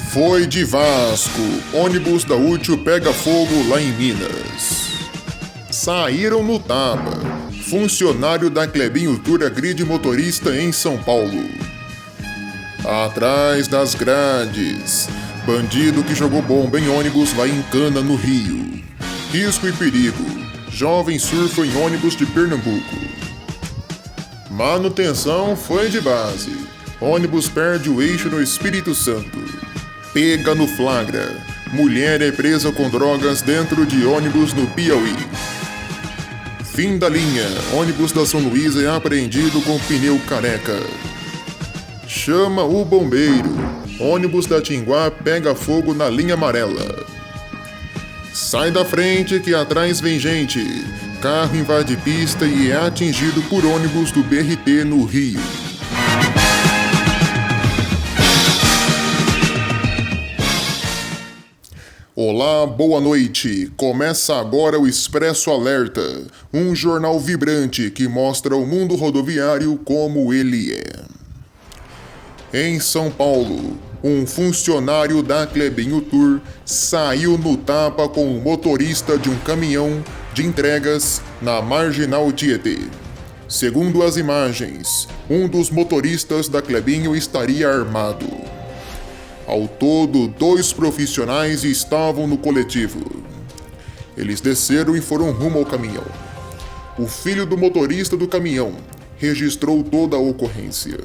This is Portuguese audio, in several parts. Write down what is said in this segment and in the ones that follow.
Foi de Vasco. Ônibus da Útil pega fogo lá em Minas. Saíram no tapa. Funcionário da Klebinho Tour agride motorista em São Paulo. Atrás das grades. Bandido que jogou bomba em ônibus vai em cana no Rio. Risco e perigo. Jovem surfa em ônibus de Pernambuco. Manutenção foi de base. Ônibus perde o eixo no Espírito Santo. Pega no flagra. Mulher é presa com drogas dentro de ônibus no Piauí. Fim da linha. Ônibus da São Luís é apreendido com pneu careca. Chama o bombeiro. Ônibus da Tinguá pega fogo na linha amarela. Sai da frente que atrás vem gente. Carro invade pista e é atingido por ônibus do BRT no Rio. Olá, boa noite. Começa agora o Expresso Alerta, um jornal vibrante que mostra o mundo rodoviário como ele é. Em São Paulo, um funcionário da Klebinho Tour saiu no tapa com o motorista de um caminhão de entregas na Marginal Tietê. Segundo as imagens, um dos motoristas da Klebinho estaria armado. Ao todo, 2 profissionais estavam no coletivo. Eles desceram e foram rumo ao caminhão. O filho do motorista do caminhão registrou toda a ocorrência.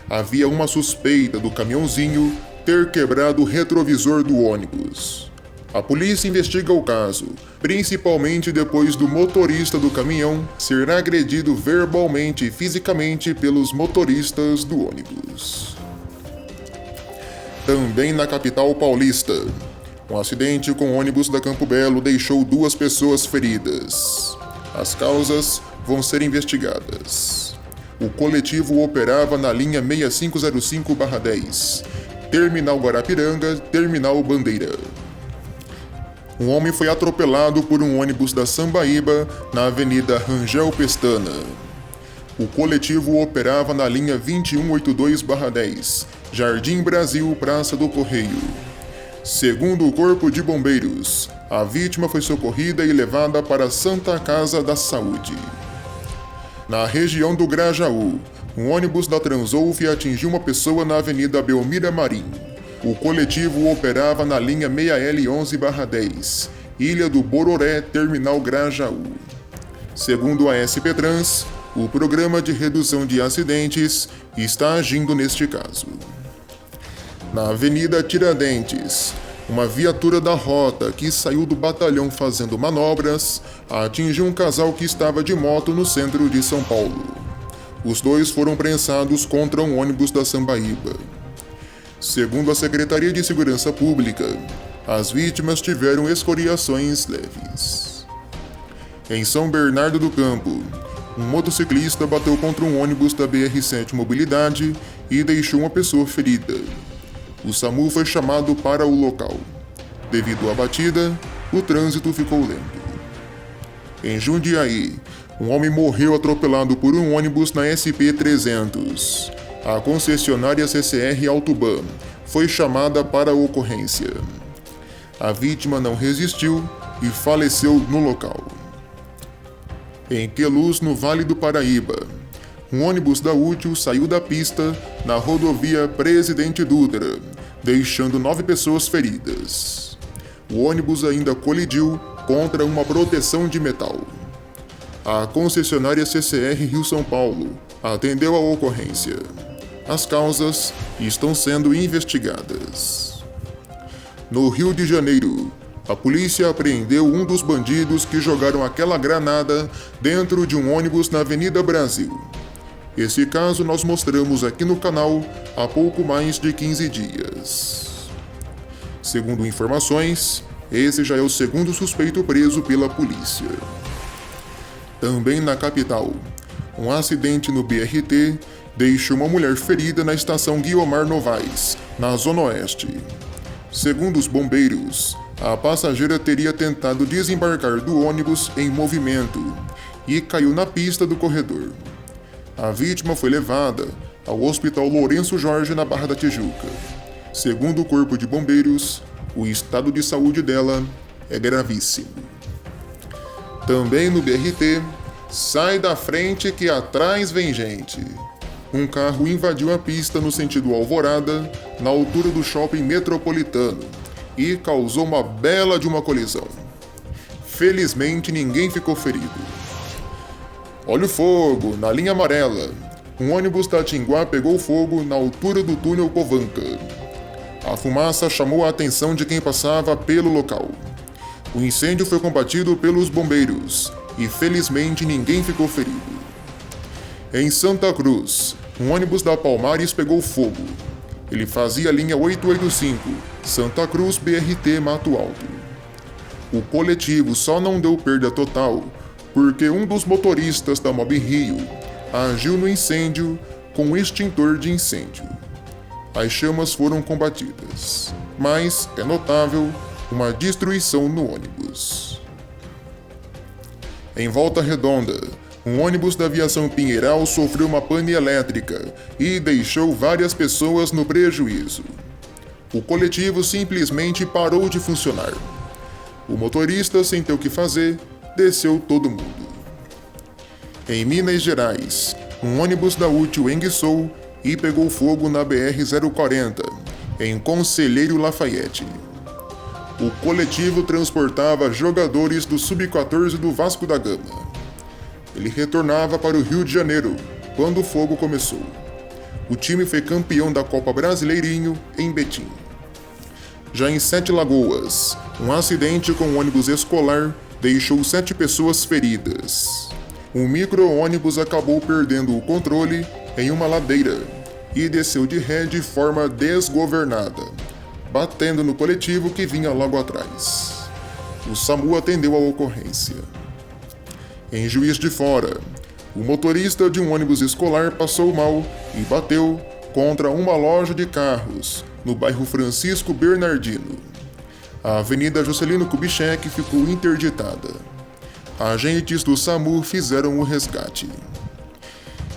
Havia uma suspeita do caminhãozinho ter quebrado o retrovisor do ônibus. A polícia investiga o caso, principalmente depois do motorista do caminhão ser agredido verbalmente e fisicamente pelos motoristas do ônibus. Também na capital paulista, um acidente com ônibus da Campo Belo deixou 2 pessoas feridas. As causas vão ser investigadas. O coletivo operava na linha 6505/10, Terminal Guarapiranga, Terminal Bandeira. Um homem foi atropelado por um ônibus da Sambaíba na Avenida Rangel Pestana. O coletivo operava na linha 2182/10, Jardim Brasil, Praça do Correio. Segundo o Corpo de Bombeiros, a vítima foi socorrida e levada para a Santa Casa da Saúde. Na região do Grajaú, um ônibus da Transolf atingiu uma pessoa na Avenida Belmira Marim. O coletivo operava na linha 6L11/10, Ilha do Bororé, Terminal Grajaú. Segundo a SP Trans, o Programa de Redução de Acidentes está agindo neste caso. Na Avenida Tiradentes, uma viatura da rota que saiu do batalhão fazendo manobras atingiu um casal que estava de moto no centro de São Paulo. Os 2 foram prensados contra um ônibus da Sambaíba. Segundo a Secretaria de Segurança Pública, as vítimas tiveram escoriações leves. Em São Bernardo do Campo, um motociclista bateu contra um ônibus da BR-7 Mobilidade e deixou uma pessoa ferida. O SAMU foi chamado para o local. Devido à batida, o trânsito ficou lento. Em Jundiaí, um homem morreu atropelado por um ônibus na SP-300. A concessionária CCR Autoban foi chamada para a ocorrência. A vítima não resistiu e faleceu no local. Em Queluz, no Vale do Paraíba, um ônibus da Útil saiu da pista na rodovia Presidente Dutra, deixando 9 pessoas feridas. O ônibus ainda colidiu contra uma proteção de metal. A concessionária CCR Rio-São Paulo atendeu a ocorrência. As causas estão sendo investigadas. No Rio de Janeiro, a polícia apreendeu um dos bandidos que jogaram aquela granada dentro de um ônibus na Avenida Brasil. Esse caso nós mostramos aqui no canal há pouco mais de 15 dias. Segundo informações, esse já é o segundo suspeito preso pela polícia. Também na capital, um acidente no BRT deixou uma mulher ferida na estação Guiomar Novaes, na Zona Oeste. Segundo os bombeiros, a passageira teria tentado desembarcar do ônibus em movimento e caiu na pista do corredor. A vítima foi levada ao Hospital Lourenço Jorge, na Barra da Tijuca. Segundo o Corpo de Bombeiros, o estado de saúde dela é gravíssimo. Também no BRT, sai da frente que atrás vem gente. Um carro invadiu a pista no sentido Alvorada, na altura do shopping metropolitano, e causou uma bela de uma colisão. Felizmente ninguém ficou ferido. Olha o fogo, na linha amarela. Um ônibus da Tinguá pegou fogo na altura do túnel Covanca. A fumaça chamou a atenção de quem passava pelo local. O incêndio foi combatido pelos bombeiros e felizmente ninguém ficou ferido. Em Santa Cruz, um ônibus da Palmares pegou fogo. Ele fazia a linha 885, Santa Cruz BRT Mato Alto. O coletivo só não deu perda total porque um dos motoristas da Mob Rio agiu no incêndio com um extintor de incêndio. As chamas foram combatidas, mas é notável uma destruição no ônibus. Em Volta Redonda, um ônibus da aviação Pinheiral sofreu uma pane elétrica e deixou várias pessoas no prejuízo. O coletivo simplesmente parou de funcionar. O motorista, sem ter o que fazer, desceu todo mundo. Em Minas Gerais, um ônibus da Útil enguiçou e pegou fogo na BR-040, em Conselheiro Lafayette. O coletivo transportava jogadores do Sub-14 do Vasco da Gama. Ele retornava para o Rio de Janeiro, quando o fogo começou. O time foi campeão da Copa Brasileirinho em Betim. Já em Sete Lagoas, um acidente com um ônibus escolar deixou 7 pessoas feridas. Um micro-ônibus acabou perdendo o controle em uma ladeira e desceu de ré de forma desgovernada, batendo no coletivo que vinha logo atrás. O SAMU atendeu a ocorrência. Em Juiz de Fora, o motorista de um ônibus escolar passou mal e bateu contra uma loja de carros no bairro Francisco Bernardino. A Avenida Juscelino Kubitschek ficou interditada. Agentes do SAMU fizeram o resgate.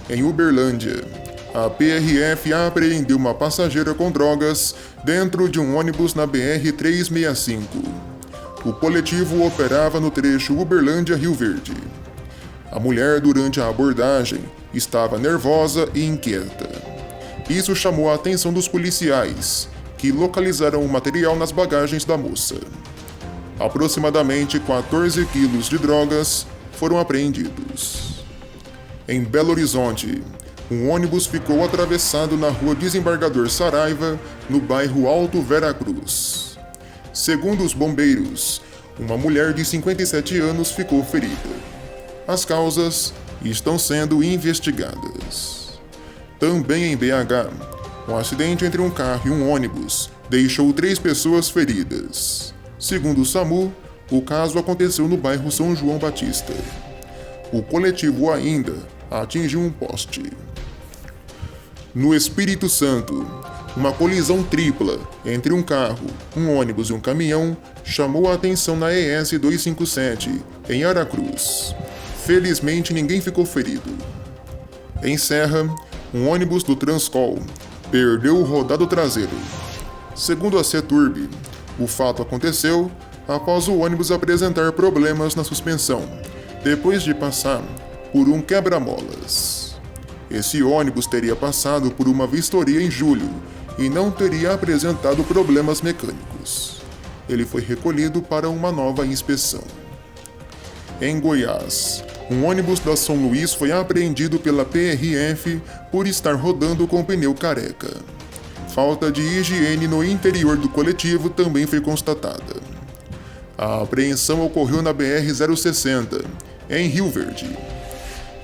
Em Uberlândia, a PRF apreendeu uma passageira com drogas dentro de um ônibus na BR-365. O coletivo operava no trecho Uberlândia-Rio Verde. A mulher, durante a abordagem, estava nervosa e inquieta. Isso chamou a atenção dos policiais, que localizaram o material nas bagagens da moça. Aproximadamente 14 quilos de drogas foram apreendidos. Em Belo Horizonte, um ônibus ficou atravessado na rua Desembargador Saraiva, no bairro Alto Veracruz. Segundo os bombeiros, uma mulher de 57 anos ficou ferida. As causas estão sendo investigadas. Também em BH, um acidente entre um carro e um ônibus deixou 3 pessoas feridas. Segundo o SAMU, o caso aconteceu no bairro São João Batista. O coletivo ainda atingiu um poste. No Espírito Santo, uma colisão tripla entre um carro, um ônibus e um caminhão chamou a atenção na ES 257, em Aracruz. Felizmente ninguém ficou ferido. Em Serra, um ônibus do Transcol perdeu o rodado traseiro. Segundo a Ceturb, o fato aconteceu após o ônibus apresentar problemas na suspensão, depois de passar por um quebra-molas. Esse ônibus teria passado por uma vistoria em julho e não teria apresentado problemas mecânicos. Ele foi recolhido para uma nova inspeção. Em Goiás, um ônibus da São Luís foi apreendido pela PRF por estar rodando com pneu careca. Falta de higiene no interior do coletivo também foi constatada. A apreensão ocorreu na BR-060, em Rio Verde.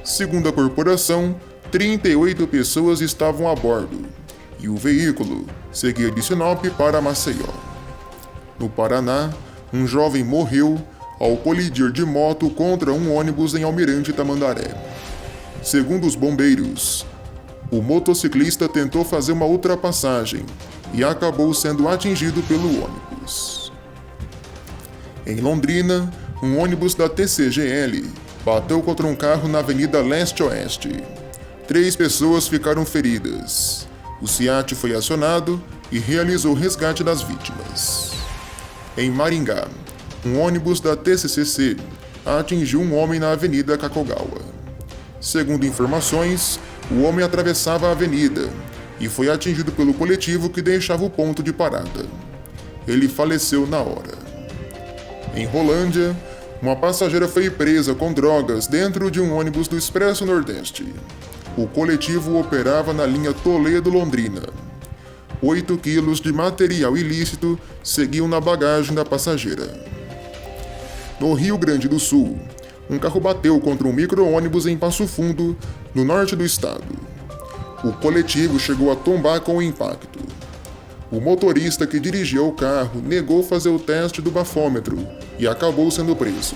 Segundo a corporação, 38 pessoas estavam a bordo e o veículo seguia de Sinop para Maceió. No Paraná, um jovem morreu ao colidir de moto contra um ônibus em Almirante Tamandaré. Segundo os bombeiros, o motociclista tentou fazer uma ultrapassagem e acabou sendo atingido pelo ônibus. Em Londrina, um ônibus da TCGL bateu contra um carro na Avenida Leste-Oeste. 3 pessoas ficaram feridas. O SIAT foi acionado e realizou o resgate das vítimas. Em Maringá, um ônibus da TCCC atingiu um homem na Avenida Kakogawa. Segundo informações, o homem atravessava a avenida e foi atingido pelo coletivo que deixava o ponto de parada. Ele faleceu na hora. Em Rolândia, uma passageira foi presa com drogas dentro de um ônibus do Expresso Nordeste. O coletivo operava na linha Toledo-Londrina. 8 quilos de material ilícito seguiam na bagagem da passageira. No Rio Grande do Sul, um carro bateu contra um micro-ônibus em Passo Fundo, no norte do estado. O coletivo chegou a tombar com o impacto. O motorista que dirigia o carro negou fazer o teste do bafômetro e acabou sendo preso.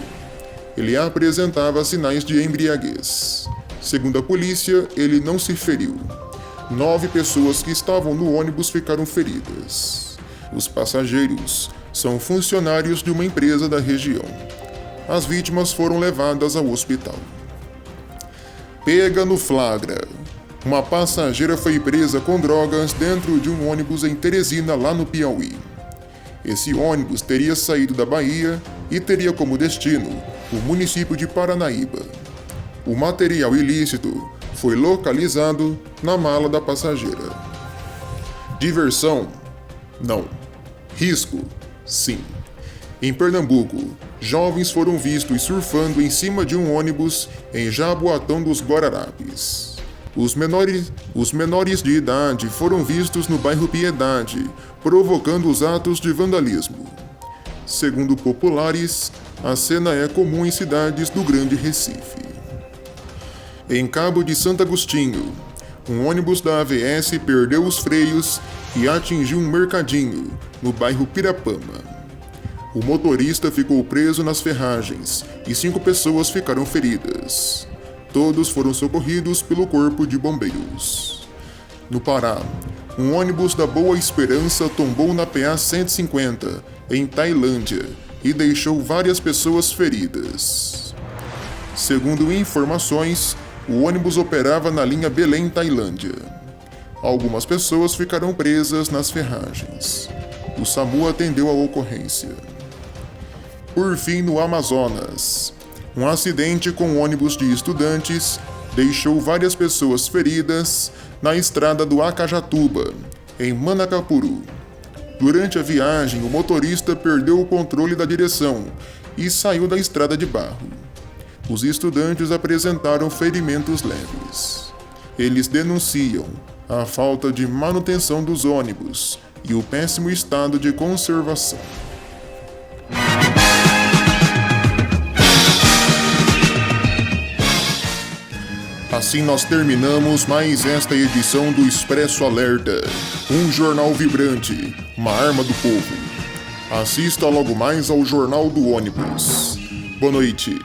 Ele apresentava sinais de embriaguez. Segundo a polícia, ele não se feriu. 9 pessoas que estavam no ônibus ficaram feridas. Os passageiros são funcionários de uma empresa da região. As vítimas foram levadas ao hospital. Pega no flagra. Uma passageira foi presa com drogas dentro de um ônibus em Teresina, lá no Piauí. Esse ônibus teria saído da Bahia e teria como destino o município de Paranaíba. O material ilícito foi localizado na mala da passageira. Diversão? Não. Risco? Sim. Em Pernambuco, jovens foram vistos surfando em cima de um ônibus em Jaboatão dos Guararapes. Os menores de idade foram vistos no bairro Piedade, provocando os atos de vandalismo. Segundo populares, a cena é comum em cidades do Grande Recife. Em Cabo de Santo Agostinho, um ônibus da AVS perdeu os freios e atingiu um mercadinho, no bairro Pirapama. O motorista ficou preso nas ferragens e 5 pessoas ficaram feridas. Todos foram socorridos pelo Corpo de Bombeiros. No Pará, um ônibus da Boa Esperança tombou na PA 150, em Tailândia, e deixou várias pessoas feridas. Segundo informações, o ônibus operava na linha Belém-Tailândia. Algumas pessoas ficaram presas nas ferragens. O SAMU atendeu a ocorrência. Por fim, no Amazonas, um acidente com um ônibus de estudantes deixou várias pessoas feridas na estrada do Acajatuba, em Manacapuru. Durante a viagem, o motorista perdeu o controle da direção e saiu da estrada de barro. Os estudantes apresentaram ferimentos leves. Eles denunciam a falta de manutenção dos ônibus e o péssimo estado de conservação. Assim nós terminamos mais esta edição do Expresso Alerta, um jornal vibrante, uma arma do povo. Assista logo mais ao Jornal do Ônibus. Boa noite.